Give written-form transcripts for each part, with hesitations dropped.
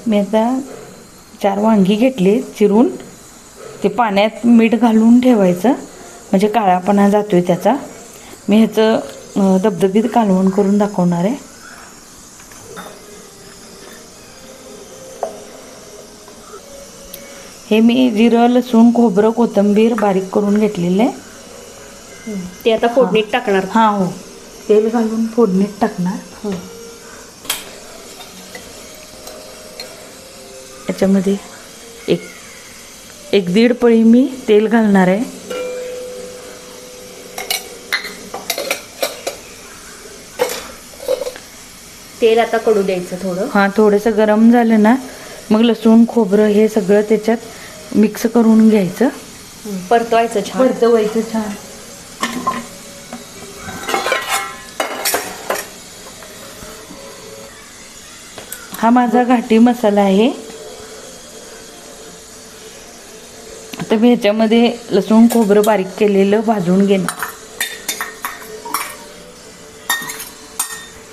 मी आता 4 वांगी घेतली चिरून, ते पाण्यात मीठ घालून ठेवायचं म्हणजे काळापणा जातोय त्याचा. मी ह्याचं धबधबीत कालवण करून दाखवणार आहे. हे मी जिरं, लसूण, खोबरं, कोथिंबीर बारीक करून घेतलेलं आहे. ते आता फोडणीत टाकणार. हां हो, तेल घालून फोडणीत टाकणार. याच्यामध्ये एक दीड पळी मी तेल घालणार आहे. तेल आता कडू द्यायचं थोडं. हां, थोडंसं गरम झालं ना मग लसूण, खोबरं हे सगळं त्याच्यात मिक्स करून घ्यायचं. परतवायचं छान. परतवायचं छान. हा माझा घाटी मसाला आहे. आता मी ह्याच्यामध्ये लसूण, खोबरं बारीक केलेलं भाजून घेणार.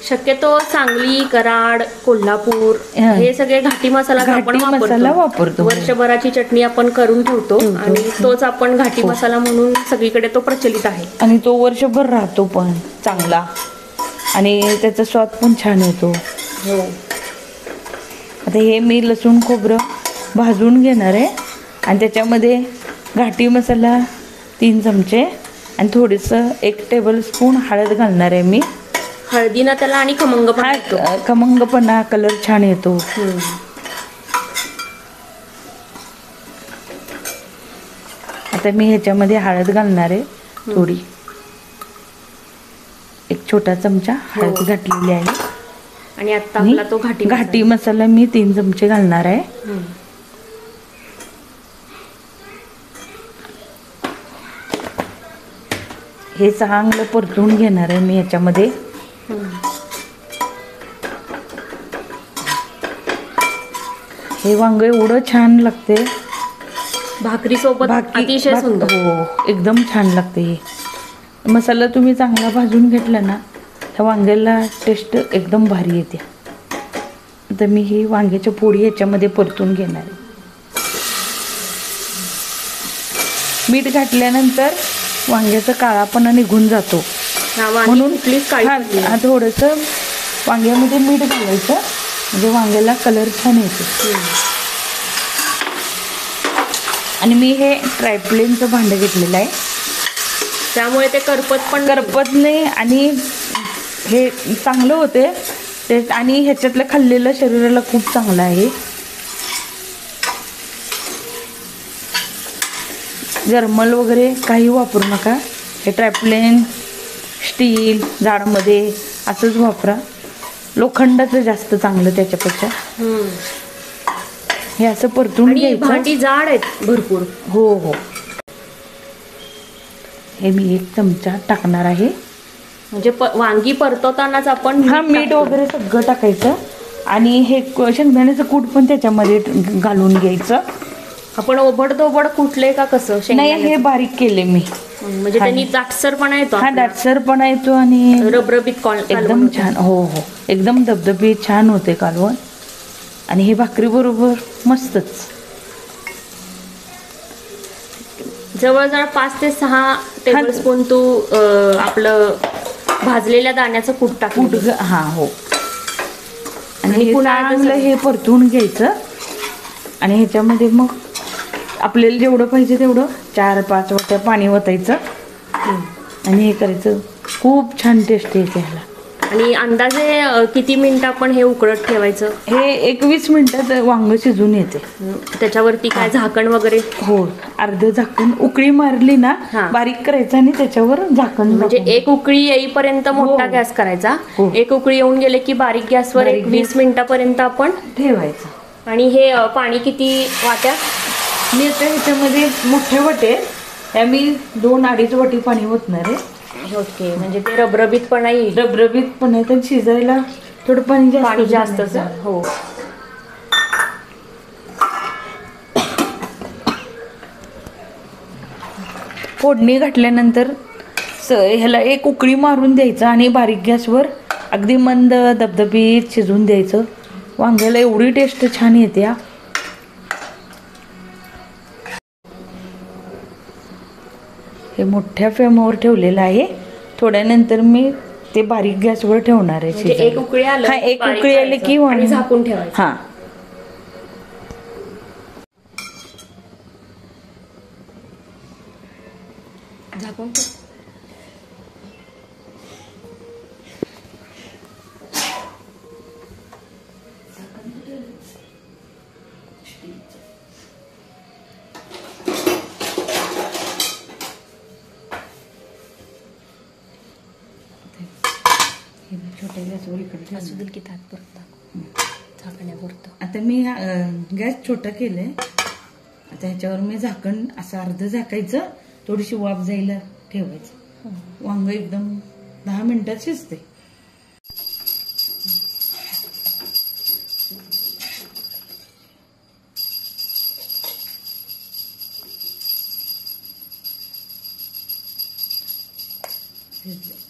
शक्यतो सांगली, कराड, कोल्हापूर हे सगळे घाटी मसाला आपण वापरतो. वर्षभराची चटणी आपण करून ठेवतो आणि तोच आपण घाटी मसाला म्हणून सगळीकडे तो प्रचलित आहे. आणि तो वर्षभर राहतो पण चांगला आणि त्याचा स्वाद पण छान येतो. हो. आता हे मी लसूण, खोबरं भाजून घेणार आहे आणि त्याच्यामध्ये घाटी मसाला 3 चमचे आणि थोडंसं 1 टेबलस्पून हळद घालणार आहे मी. हळदीनं त्याला आणि खमंगपणा, कलर छान येतो. आता मी ह्याच्यामध्ये हळद घालणार आहे थोडी. 1 छोटा चमचा हळद घातलेली आहे. आणि आता आपला तो घाटी मसाला मी 3 चमचे घालणार आहे. हे चांगलं परतून घेणार आहे मी याच्यामध्ये. हे वांग एवढं छान लागते भाकरी सोबत, अतिशय सुंदर. हो, एकदम छान लागते. हे मसाला तुम्ही चांगला भाजून घेतला ना त्या वांग्याला टेस्ट एकदम भारी येते. आता मी ही वांग्याची पोळी याच्यामध्ये परतून घेणार आहे. मीठ घातल्यानंतर वांग्याचा काळापणा निघून जातो म्हणून थोडंसं वांग्यामध्ये मीठ घालायचं म्हणजे वांग्याला कलर छान येतो. आणि मी हे ट्रायप्लेनचं भांडं घेतलेलं आहे त्यामुळे ते करपत नाही आणि हे चांगलं होते ते. आणि ह्याच्यातलं खाल्लेलं शरीराला खूप चांगलं आहे. जर्मल वगैरे काही वापरू नका. हे ट्रायप्लेन, स्टील, जाडमध्ये असंच वापरा. लोखंडाचं जास्त चांगलं त्याच्यापेक्षा. हे असं परतून घ्यायचं. भांडी जाड आहेत भरपूर. हो हो. हे मी 1 चमचा टाकणार आहे. म्हणजे वांगी परतवतानाच आपण मीठ वगैरे सगळं टाकायचं आणि हे शेंगदाण्याचं कूट पण त्याच्यामध्ये घालून घ्यायचं. आपण ओबड कुटले का कसं? नाही, हे बारीक केले मी. म्हणजे त्यांनी दाटसरपणा येतो. हा, दाटसरपणा येतो आणि रबरबीत एकदम छान. हो हो, एकदम धबधबीत छान होते कालवण. आणि हे भाकरी बरोबर मस्तच. जवळजवळ 5 ते 6 टेबलस्पून तू आपलं भाजलेल्या दाण्याचं कूट टाक. हा हो. आणि पुन्हा हे परतून घ्यायचं आणि ह्याच्यामध्ये मग आपल्याला जेवढं पाहिजे तेवढं 4-5 वाट्या पाणी ओतायचं आणि हे करायचं. खूप छान टेस्ट येते ह्याला. आणि अंदाजे किती मिनिटं आपण हे उकळत ठेवायचं? हे 20 मिनिटात वांग शिजून येते. त्याच्यावरती काय झाकण वगैरे? हो, अर्ध झाकण. उकळी मारली ना बारीक करायचं आणि त्याच्यावर झाकण. म्हणजे 1 उकळी येईपर्यंत मोठा गॅस करायचा. 1 उकळी येऊन गेले की बारीक गॅसवर 20 मिनिटापर्यंत आपण ठेवायचं. आणि हे पाणी किती वाट्या? मी आता ह्याच्यामध्ये मोठे वाटे मी 2-2.5 वाटी पाणी ओतणार आहे. ओके. म्हणजे ते रबरबीत पण येईल. रबरबीत पण आहे तर शिजायला थोडं पाणी जास्तच. हो. फोडणी घातल्यानंतर ह्याला 1 उकळी मारून द्यायचं आणि बारीक गॅसवर अगदी मंद धबधबीत शिजून द्यायचं. वांग्याला एवढी टेस्ट छान येते हा. हे मोठ्या फ्लेमवर ठेवलेलं आहे. थोड्यानंतर मी ते बारीक गॅसवर ठेवणार आहे. म्हणजे एक उकळी आलं हा, एक बारीक उकळी आली की करायचं आणि झाकून ठेवायचं. हा, झाकून ठेव. छोट्या गॅसवर इकडे असू दे की तात परत झाकण्यापुरतं. आता मी गॅस छोटा केलाय. आता ह्याच्यावर मी झाकण असं अर्ध झाकायचं, थोडीशी वाफ जायला ठेवायचं. वांग एकदम 10 मिनिटात शिजते. शिजले.